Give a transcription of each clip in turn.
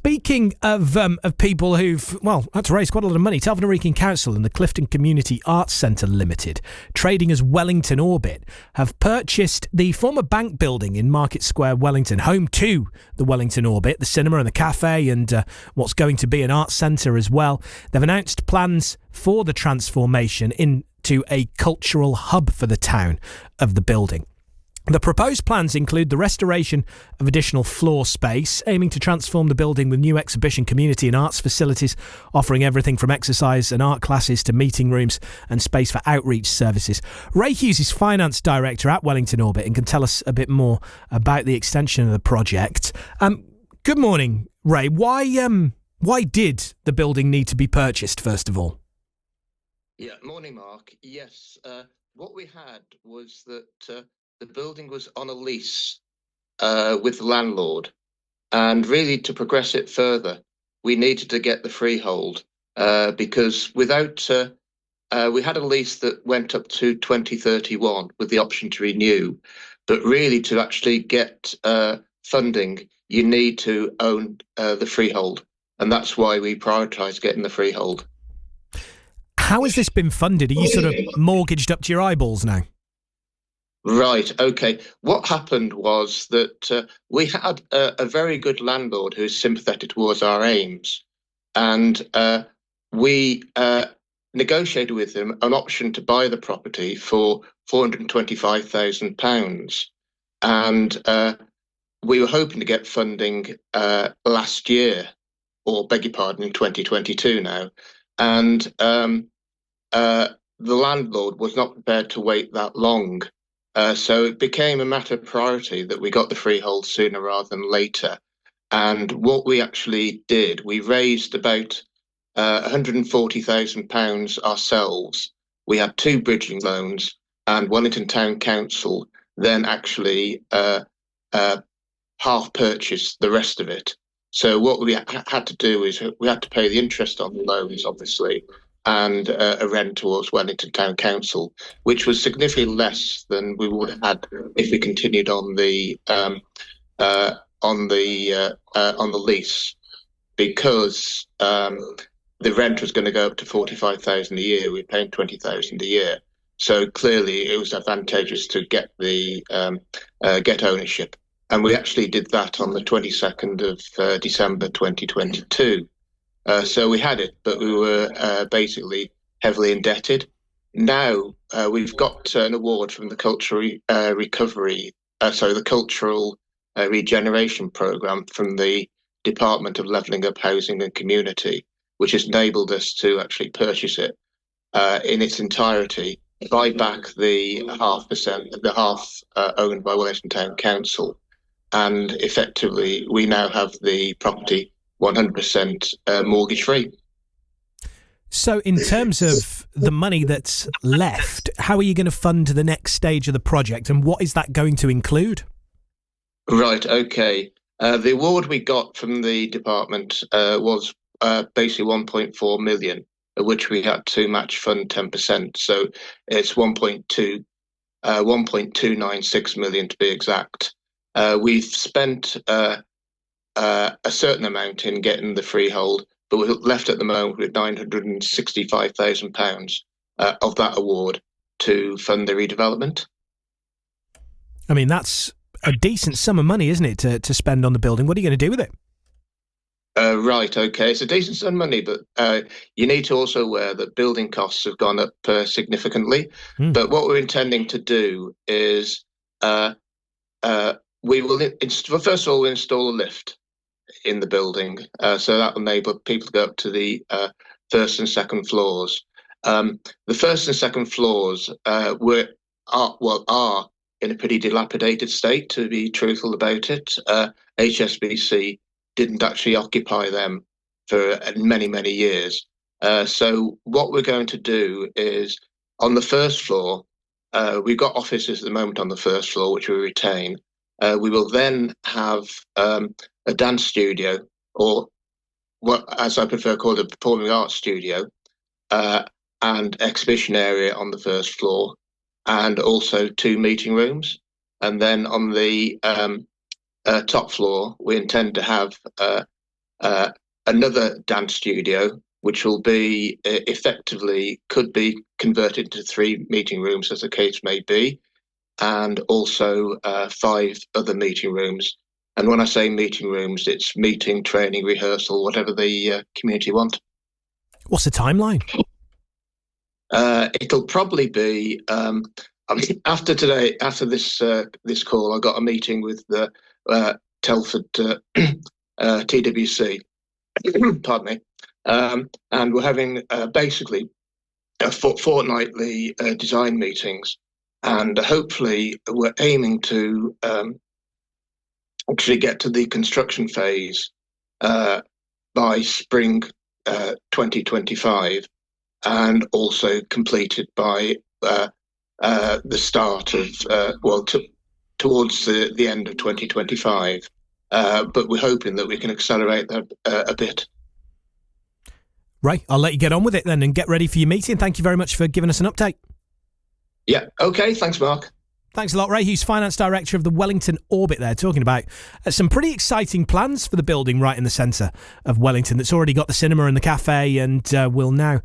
Speaking of people who've, had to raise quite a lot of money, Telford and Wrekin Council and the Clifton Community Arts Centre Limited, trading as Wellington Orbit, have purchased the former bank building in Market Square, Wellington, home to the Wellington Orbit, the cinema and the cafe, and what's going to be an arts centre as well. They've announced plans for the transformation into a cultural hub for the town of the building. The proposed plans include the restoration of additional floor space, aiming to transform the building with new exhibition, community and arts facilities, offering everything from exercise and art classes to meeting rooms and space for outreach services. Ray Hughes is Finance Director at Wellington Orbit and can tell us a bit more about the extension of the project. Good morning, Ray. Why did the building need to be purchased, first of all? Yeah, morning, Mark. Yes, what we had was that the building was on a lease with the landlord, and really to progress it further, we needed to get the freehold because without we had a lease that went up to 2031 with the option to renew, but really to actually get funding, you need to own the freehold, and that's why we prioritised getting the freehold. How has this been funded? Are you sort of mortgaged up to your eyeballs now? Right, okay. What happened was that we had a very good landlord who is sympathetic towards our aims, and we negotiated with him an option to buy the property for £425,000. And we were hoping to get funding last year, or beg your pardon, in 2022 now. And the landlord was not prepared to wait that long. So it became a matter of priority that we got the freehold sooner rather than later. And what we actually did, we raised about £140,000 ourselves. We had 2 bridging loans, and Wellington Town Council then actually half purchased the rest of it. So what we had to do is we had to pay the interest on the loans, obviously, and a rent towards Wellington Town Council, which was significantly less than we would have had if we continued on the lease, because the rent was going to go up to £45,000 a year. We were paying £20,000 a year, so clearly it was advantageous to get the get ownership, and we actually did that on the 22nd of December 2022. So we had it, but we were basically heavily indebted. Now we've got an award from the Cultural Regeneration Programme from the Department of Levelling Up Housing and Community, which has enabled us to actually purchase it in its entirety, buy back the half owned by Wellington Town Council, and effectively we now have the property 100% mortgage free. So in terms of the money that's left, how are you going to fund the next stage of the project, and what is that going to include? Right, okay. The award we got from the department was basically 1.4 million, of which we had to match fund 10%. So it's 1.296 million to be exact. We've spent a certain amount in getting the freehold, but we're left at the moment with £965,000 of that award to fund the redevelopment. I mean, that's a decent sum of money, isn't it, to spend on the building? What are you going to do with it? Right, okay. It's a decent sum of money, but you need to also aware that building costs have gone up significantly. But what we're intending to do is we will, first of all, we'll install a lift in the building, so that will enable people to go up to the first and second floors. The first and second floors are in a pretty dilapidated state, to be truthful about it. HSBC didn't actually occupy them for many, many years. So what we're going to do is, on the first floor, we've got offices at the moment on the first floor, which we retain. We will then have a dance studio, or what, as I prefer called, a performing arts studio, and exhibition area on the first floor, and also 2 meeting rooms. And then on the top floor, we intend to have another dance studio, which will be effectively could be converted into 3 meeting rooms, as the case may be, and also 5 other meeting rooms. And when I say meeting rooms, it's meeting, training, rehearsal, whatever the community want. What's the timeline? It'll probably be after today. After this call, I got a meeting with the Telford TWC. Pardon me. And we're having basically fortnightly design meetings, and hopefully we're aiming to actually get to the construction phase by spring 2025, and also completed by the start of towards the end of 2025. But we're hoping that we can accelerate that a bit. Ray, I'll let you get on with it then and get ready for your meeting. Thank you very much for giving us an update. Yeah, okay, thanks, Mark. Thanks a lot. Ray Hughes, Finance Director of the Wellington Orbit there, talking about some pretty exciting plans for the building right in the centre of Wellington that's already got the cinema and the cafe, and will now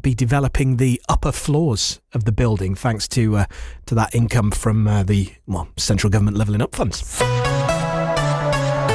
be developing the upper floors of the building thanks to that income from the central government Levelling Up funds.